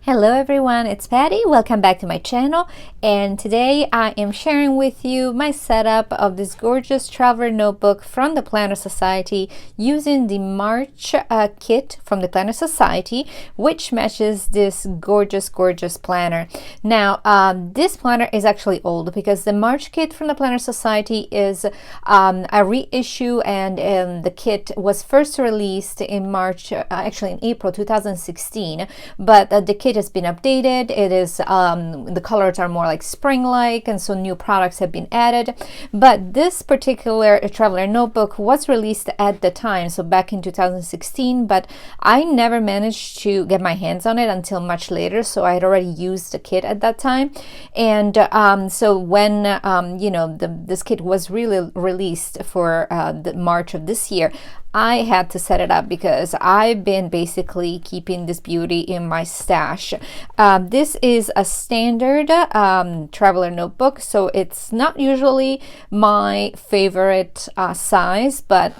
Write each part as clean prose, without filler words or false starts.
Hello everyone, it's Patty. Welcome back to my channel, and today I am sharing with you my setup of this gorgeous traveler notebook from the Planner Society using the March kit from the Planner Society, which matches this gorgeous planner. Now this planner is actually old because the March kit from the Planner Society is a reissue, and the kit was first released in March, actually in April 2016, but the kit has been updated. It is the colors are more like spring-like, and so new products have been added. But this particular traveler notebook was released at the time, so back in 2016, but I never managed to get my hands on it until much later, so I had already used the kit at that time. And so when this kit was really released for the March of this year, I had to set it up because I've been basically keeping this beauty in my stash. This is a standard traveler notebook, so it's not usually my favorite size, but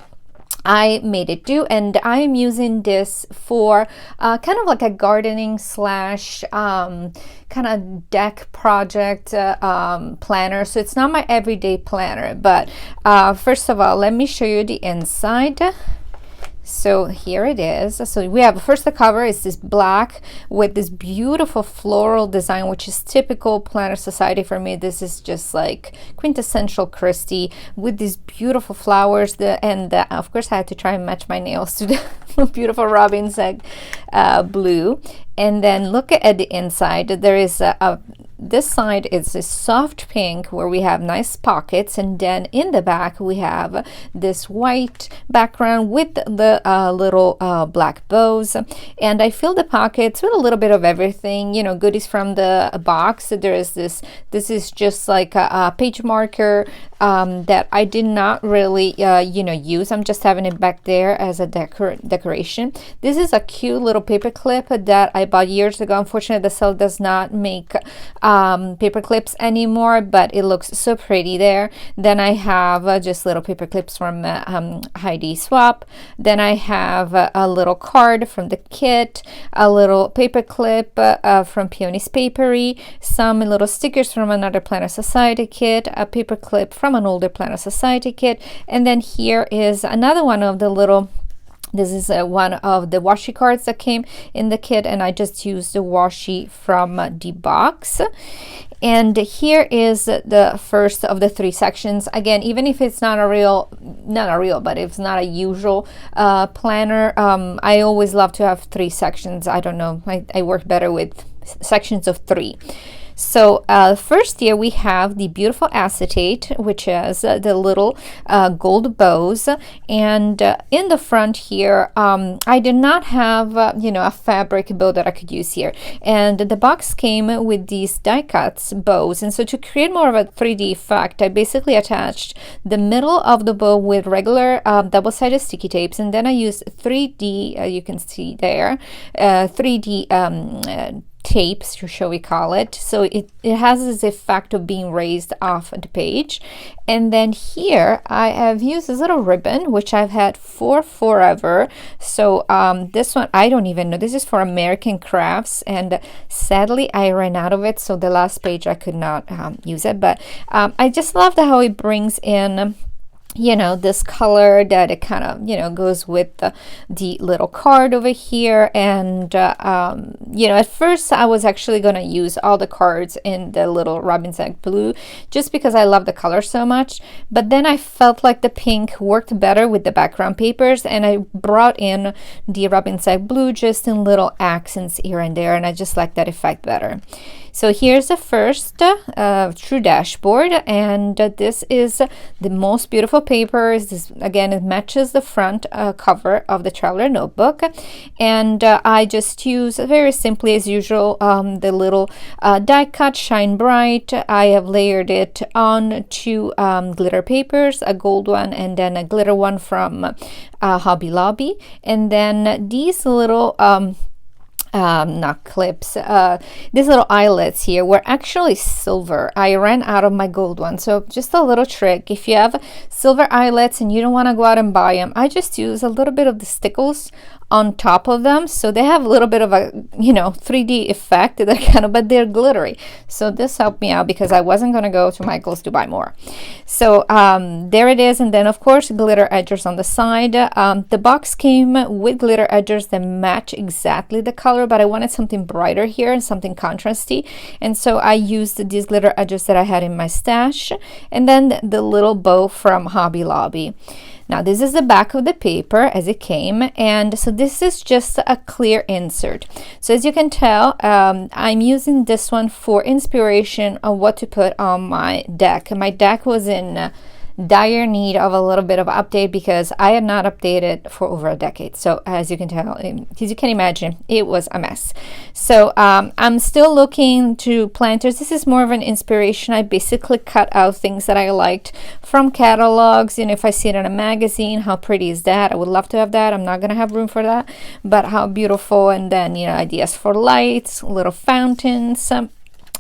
I made it do, and I am using this for kind of like a gardening slash kind of deck project planner. So it's not my everyday planner, but first of all, let me show you the inside. So here it is. So we have first, the cover is this black with this beautiful floral design, which is typical Planner Society for me. This is just like quintessential Christie with these beautiful flowers. Of course I had to try and match my nails to the beautiful robin's egg blue. And then look at the inside. There is this side is a soft pink where we have nice pockets, and then in the back we have this white background with the little black bows. And I fill the pockets with a little bit of everything, you know, goodies from the box. There is this is just like a page marker that I did not really use. I'm just having it back there as a decoration. This is a cute little paper clip that I bought years ago. Unfortunately, the seller does not make paper clips anymore, but it looks so pretty there. Then I have just little paper clips from Heidi Swap. Then I have a little card from the kit, a little paper clip from Peony's Papery, some little stickers from another Planner Society kit, a paper clip from an older Planner Society kit, and then here is another one of the little. This is one of the washi cards that came in the kit, and I just used the washi from the box. And here is the first of the 3 sections. Again, even if it's not a real, but it's not a usual planner, I always love to have 3 sections. I don't know, I work better with sections of 3. So first here we have the beautiful acetate, which has the little gold bows, and in the front here I did not have a fabric bow that I could use here, and the box came with these die cuts bows. And so to create more of a 3D effect, I basically attached the middle of the bow with regular double-sided sticky tapes, and then I used 3D, you can see there, 3D tapes, shall we call it. So it has this effect of being raised off the page. And then here I have used this little ribbon, which I've had for forever. So this one, I don't even know, this is for American Crafts, and sadly I ran out of it, so the last page I could not use it. But I just love how it brings in this color that it kind of goes with the little card over here. And at first I was actually going to use all the cards in the little robin's egg blue just because I love the color so much, but then I felt like the pink worked better with the background papers, and I brought in the robin's egg blue just in little accents here and there, and I just like that effect better. So here's the first true dashboard, and this is the most beautiful paper. This, again, it matches the front cover of the traveler notebook, and I just use very simply as usual the little die cut Shine Bright. I have layered it on 2 glitter papers, a gold one and then a glitter one from Hobby Lobby, and then these little not clips, these little eyelets here were actually silver. I ran out of my gold one, so just a little trick: if you have silver eyelets and you don't want to go out and buy them, I just use a little bit of the stickles on top of them, so they have a little bit of a 3D effect. They're but they're glittery. So this helped me out because I wasn't going to go to Michael's to buy more. So there it is. And then of course glitter edgers on the side. The box came with glitter edgers that match exactly the color, but I wanted something brighter here and something contrasty, and so I used these glitter edgers that I had in my stash, and then the little bow from Hobby Lobby. Now this is the back of the paper as it came, and so this is just a clear insert. So as you can tell, I'm using this one for inspiration of what to put on my deck. My deck was in dire need of a little bit of update because I had not updated for over a decade. So as you can tell, as you can imagine, it was a mess. So I'm still looking to planters. This is more of an inspiration. I basically cut out things that I liked from catalogs. If I see it in a magazine, how pretty is that? I would love to have that. I'm not gonna have room for that, but how beautiful. And then ideas for lights, little fountains,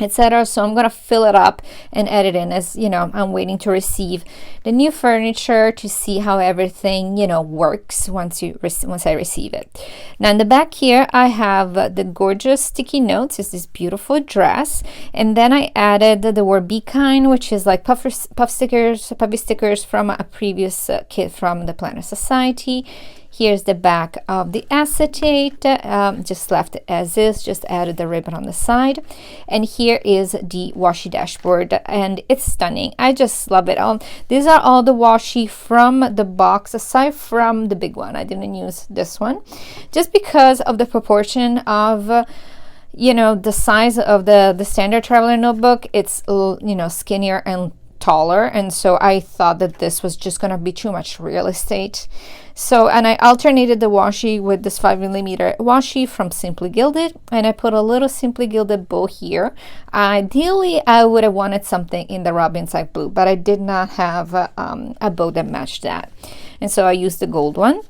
etc. So I'm gonna fill it up and edit in as I'm waiting to receive the new furniture to see how everything works once I receive it. Now in the back here I have the gorgeous sticky notes. It's this beautiful dress, and then I added the word "be kind," which is like puffy stickers from a previous kit from the Planner Society. Here's the back of the acetate, just left it as is, just added the ribbon on the side. And here is the washi dashboard, and it's stunning. I just love it. These are all the washi from the box, aside from the big one. I didn't use this one, just because of the proportion of the size of the standard traveler notebook. It's skinnier and taller, and so I thought that this was just gonna be too much real estate. So, and I alternated the washi with this 5mm washi from Simply Gilded, and I put a little Simply Gilded bow here. Ideally, I would have wanted something in the Robin Inside Blue, but I did not have a bow that matched that, and so I used the gold one.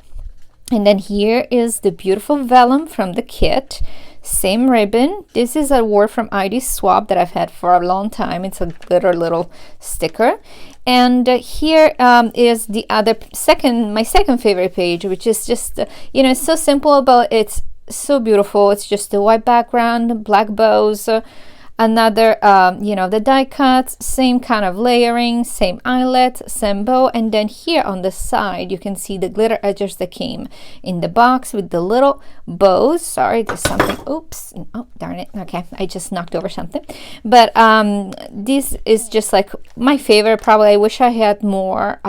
And then here is the beautiful vellum from the kit. Same ribbon. This is a word from ID Swap that I've had for a long time. It's a glitter little sticker. And here is the other my second favorite page, which is just it's so simple, but it's so beautiful. It's just a white background, black bows, another the die cuts, same kind of layering, same eyelet, same bow, and then here on the side you can see the glitter edgers that came in the box with the little bows. Sorry, there's something, oops, oh darn it, okay, I just knocked over something. But this is just like my favorite. Probably I wish I had more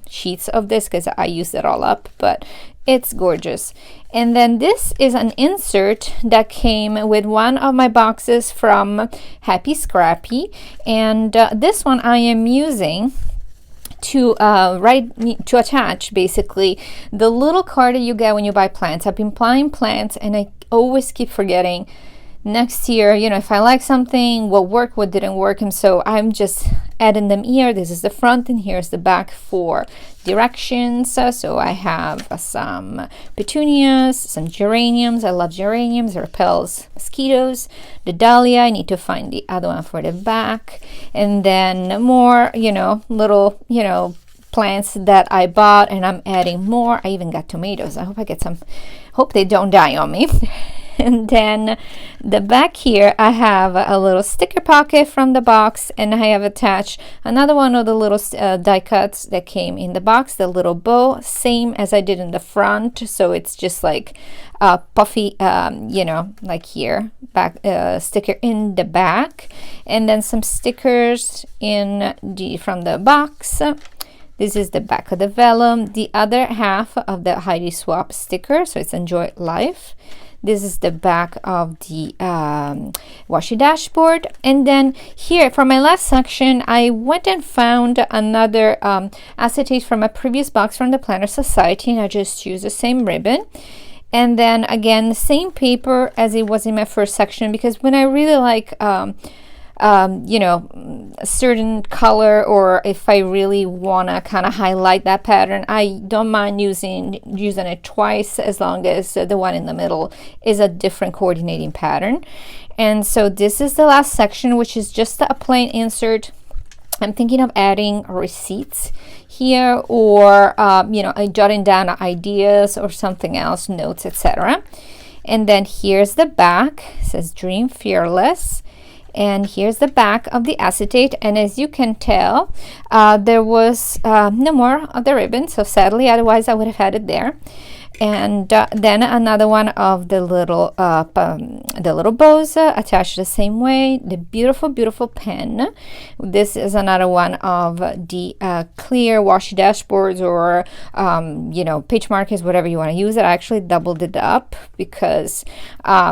sheets of this because I used it all up, but it's gorgeous. And then this is an insert that came with one of my boxes from Happy Scrappy, and this one I am using to attach basically the little card that you get when you buy plants. I've been buying plants and I always keep forgetting next year if I like something, what worked, what didn't work, and so I'm just adding them here. This is the front and here's the back for directions. So I have some petunias, some geraniums. I love geraniums, it repels mosquitoes. The dahlia, I need to find the other one for the back, and then more little plants that I bought, and I'm adding more. I even got tomatoes. I hope I get some, hope they don't die on me. And then the back here I have a little sticker pocket from the box, and I have attached another one of the little die cuts that came in the box, the little bow, same as I did in the front. So it's just like a puffy like here, back sticker in the back, and then some stickers from the box. This is the back of the vellum, the other half of the Heidi Swap sticker, so it's Enjoy Life. This is the back of the washi dashboard. And then here for my last section, I went and found another acetate from a previous box from the Planner Society, and I just used the same ribbon. And then again, the same paper as it was in my first section, because when I really like you know, a certain color, or if I really want to kind of highlight that pattern, I don't mind using it twice, as long as the one in the middle is a different coordinating pattern. And so this is the last section, which is just a plain insert. I'm thinking of adding receipts here, or you know, jotting down ideas or something else, notes, etc. And then here's the back. It says Dream Fearless. And here's the back of the acetate, and as you can tell, there was no more of the ribbon, so sadly, otherwise I would have had it there. And then another one of the little bows attached the same way. The beautiful pen. This is another one of the clear washi dashboards, or you know, page markers, whatever you want to use it. I actually doubled it up because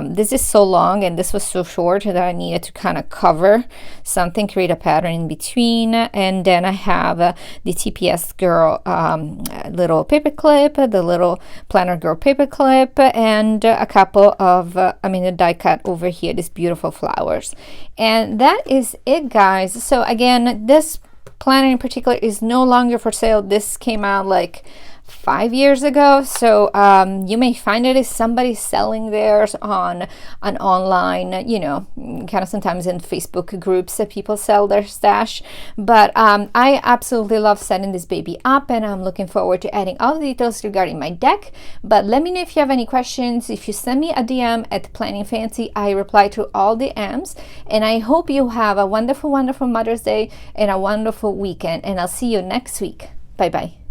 this is so long and this was so short that I needed to kind of cover something, create a pattern in between. And then I have the TPS Girl little paper clip, the little Planner Girl paper clip, and a couple of a die cut over here, these beautiful flowers. And that is it, guys. So again, this planner in particular is no longer for sale. This came out like 5 years ago, so you may find it is somebody selling theirs on an online, you know, kind of sometimes in Facebook groups that people sell their stash. But I absolutely love setting this baby up, and I'm looking forward to adding all the details regarding my deck. But let me know if you have any questions. If you send me a DM at Planningfancy, I reply to all the DMs. And I hope you have a wonderful Mother's Day and a wonderful weekend, and I'll see you next week. Bye bye.